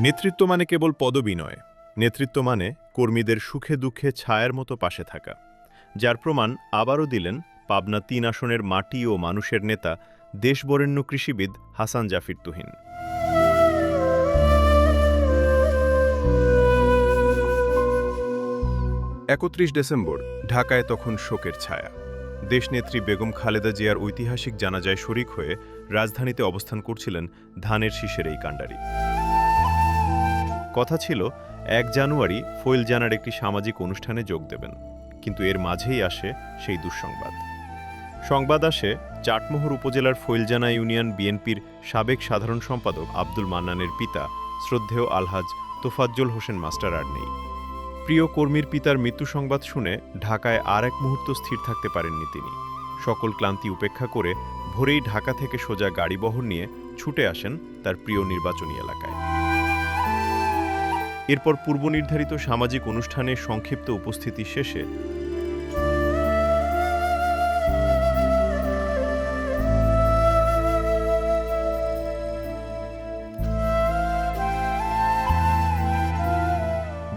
নেতৃত্ব মানে কেবল পদবি নয়, নেতৃত্ব মানে কর্মীদের সুখে দুঃখে ছায়ার মতো পাশে থাকা। যার প্রমাণ আবারও দিলেন পাবনা ৩ আসনের মাটি ও মানুষের নেতা, দেশবরেণ্য কৃষিবিদ হাসান জাফির তুহিন। ৩১ ডিসেম্বর ঢাকায় তখন শোকের ছায়া। দেশনেত্রী বেগম খালেদা জিয়ার ঐতিহাসিক জানাজায় শরিক হয়ে রাজধানীতে অবস্থান করছিলেন ধানের শীষের এই কাণ্ডারি। কথা ছিল ১ জানুয়ারি ফইলজানার একটি সামাজিক অনুষ্ঠানে যোগ দেবেন, কিন্তু এর মাঝেই আসে সেই দুঃসংবাদ। সংবাদ আসে চাটমোহর উপজেলার ফইলজানা ইউনিয়ন বিএনপির সাবেক সাধারণ সম্পাদক আব্দুল মান্নানের পিতা শ্রদ্ধেয় আলহাজ তোফাজ্জল হোসেন মাস্টার আর নেই। প্রিয় কর্মীর পিতার মৃত্যু সংবাদ শুনে ঢাকায় আর এক মুহূর্ত স্থির থাকতে পারেননি তিনি। সকল ক্লান্তি উপেক্ষা করে ভোরেই ঢাকা থেকে সোজা গাড়িবহর নিয়ে ছুটে আসেন তার প্রিয় নির্বাচনী এলাকায়। এরপর পূর্বনির্ধারিত সামাজিক অনুষ্ঠানে সংক্ষিপ্ত উপস্থিতি শেষে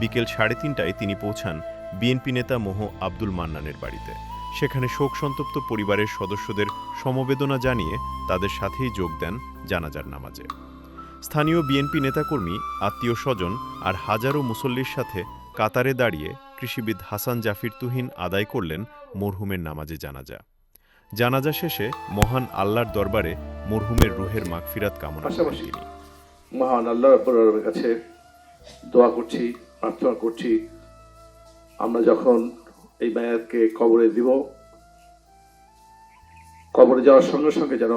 বিকেল ৩:৩০টায় তিনি পৌঁছান বিএনপি নেতা মোহ আব্দুল মান্নানের বাড়িতে। সেখানে শোকসন্তপ্ত পরিবারের সদস্যদের সমবেদনা জানিয়ে তাদের সাথেই যোগ দেন জানাজার নামাজে। স্থানীয় বিএনপি নেতাকর্মী, আত্মীয় স্বজন আর হাজারো মুসল্লির সাথে কাতারে দাঁড়িয়ে কৃষিবিদ হাসান জাফির তুহিন আদায় করলেন মরহুমের নামাজে জানাজা। জানাজা শেষে মহান আল্লাহর দরবারে মরহুমের রুহের মাগফিরাত কামনা করেন তিনি। মহান আল্লাহর কাছে দোয়া করছি, প্রার্থনা করছি, আমরা যখন এই মায়াতকে কবরে দিব, কবরে যাওয়ার সঙ্গে সঙ্গে যেন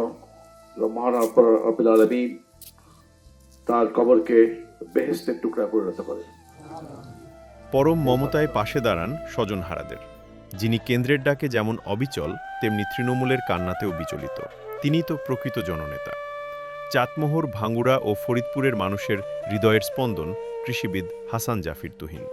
মহান রব্বুল আলামিন তার কবরকে বেহেশতের টুকরা পরিণত করে। পরম মমতায় পাশে দাঁড়ান স্বজনহারাদের, যিনি কেন্দ্রের ডাকে যেমন অবিচল তেমনি তৃণমূলের কান্নাতেও বিচলিত। তিনিই তো প্রকৃত জননেতা। চাটমোহর, ভাঙ্গুড়া ও ফরিদপুরের মানুষের হৃদয়ের স্পন্দন কৃষিবিদ হাসান জাফির তুহিন।